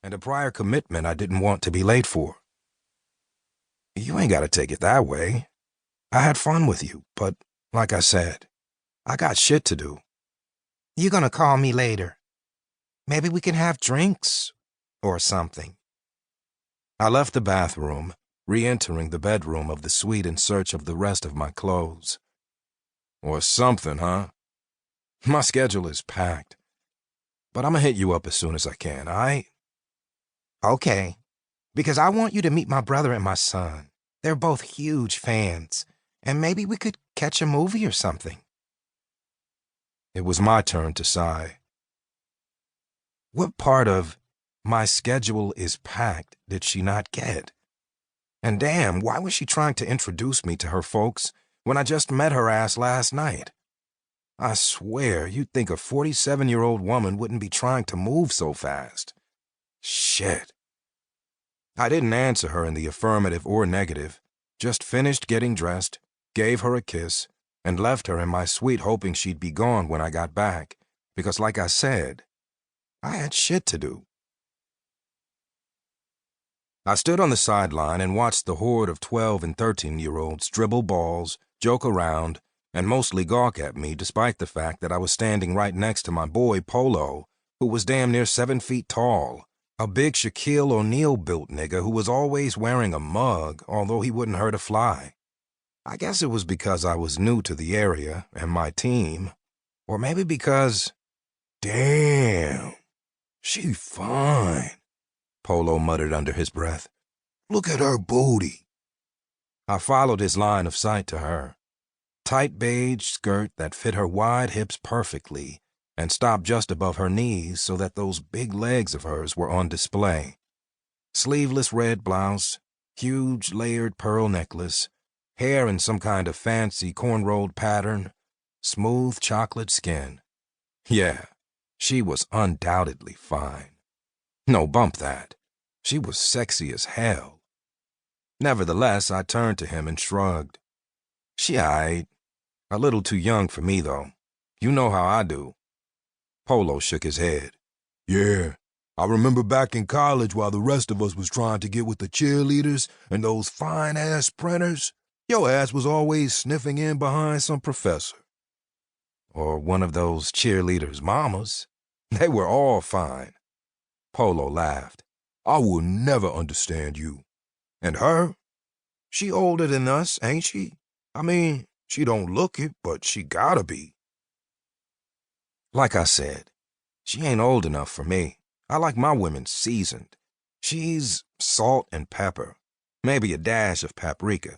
and a prior commitment I didn't want to be late for. You ain't gotta take it that way. I had fun with you, but like I said, I got shit to do. You gonna call me later? Maybe we can have drinks or something. I left the bathroom, re-entering the bedroom of the suite in search of the rest of my clothes. Or something, huh? My schedule is packed. But I'ma hit you up as soon as I can, aight? Okay, because I want you to meet my brother and my son. They're both huge fans, and maybe we could catch a movie or something. It was my turn to sigh. What part of "my schedule is packed" did she not get? And damn, why was she trying to introduce me to her folks when I just met her ass last night? I swear, you'd think a 47-year-old woman wouldn't be trying to move so fast. Shit. I didn't answer her in the affirmative or negative, just finished getting dressed, gave her a kiss, and left her in my suite hoping she'd be gone when I got back, because like I said, I had shit to do. I stood on the sideline and watched the horde of 12 and 13-year-olds dribble balls, joke around, and mostly gawk at me despite the fact that I was standing right next to my boy Polo, who was damn near 7 feet tall, a big Shaquille O'Neal-built nigga who was always wearing a mug, although he wouldn't hurt a fly. I guess it was because I was new to the area and my team, or maybe because, damn, she fine, Polo muttered under his breath. Look at her booty. I followed his line of sight to her. Tight beige skirt that fit her wide hips perfectly and stopped just above her knees so that those big legs of hers were on display. Sleeveless red blouse, huge layered pearl necklace, hair in some kind of fancy corn-rolled pattern, smooth chocolate skin. Yeah, she was undoubtedly fine. No, bump that. She was sexy as hell. Nevertheless, I turned to him and shrugged. She aight. A little too young for me, though. You know how I do. Polo shook his head. Yeah, I remember back in college while the rest of us was trying to get with the cheerleaders and those fine-ass sprinters, your ass was always sniffing in behind some professor. Or one of those cheerleaders' mamas. They were all fine. Polo laughed. I will never understand you. And her? She older than us, ain't she? I mean, she don't look it, but she gotta be. Like I said, she ain't old enough for me. I like my women seasoned. She's salt and pepper, maybe a dash of paprika.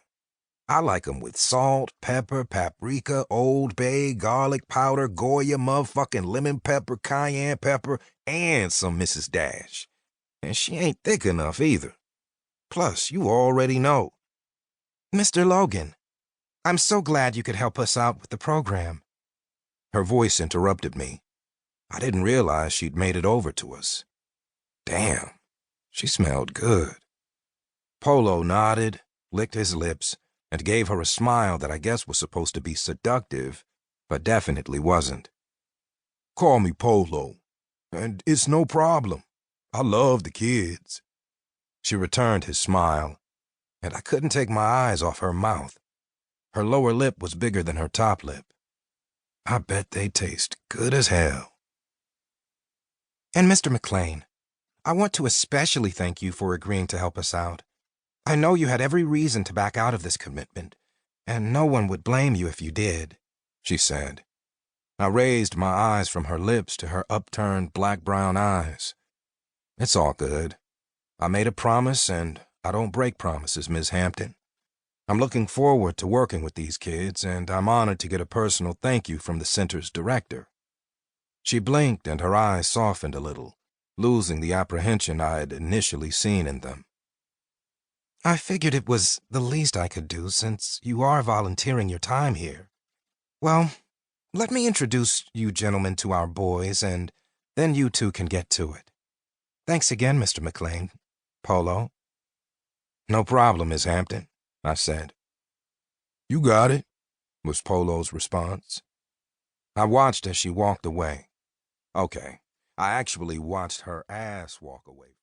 I like 'em with salt, pepper, paprika, Old Bay, garlic powder, Goya, motherfucking lemon pepper, cayenne pepper, and some Mrs. Dash. And she ain't thick enough either. Plus, you already know. Mr. Logan, I'm so glad you could help us out with the program. Her voice interrupted me. I didn't realize she'd made it over to us. Damn, she smelled good. Polo nodded, licked his lips, and gave her a smile that I guess was supposed to be seductive, but definitely wasn't. Call me Polo, and it's no problem. I love the kids. She returned his smile, and I couldn't take my eyes off her mouth. Her lower lip was bigger than her top lip. I bet they taste good as hell. And Mr. McClain, I want to especially thank you for agreeing to help us out. I know you had every reason to back out of this commitment, and no one would blame you if you did, she said. I raised my eyes from her lips to her upturned black-brown eyes. It's all good. I made a promise, and I don't break promises, Ms. Hampton. I'm looking forward to working with these kids, and I'm honored to get a personal thank you from the center's director. She blinked, and her eyes softened a little, losing the apprehension I had initially seen in them. I figured it was the least I could do since you are volunteering your time here. Well, let me introduce you gentlemen to our boys, and then you two can get to it. Thanks again, Mr. McClain. Polo. No problem, Miss Hampton, I said. You got it, was Polo's response. I watched as she walked away. Okay, I actually watched her ass walk away.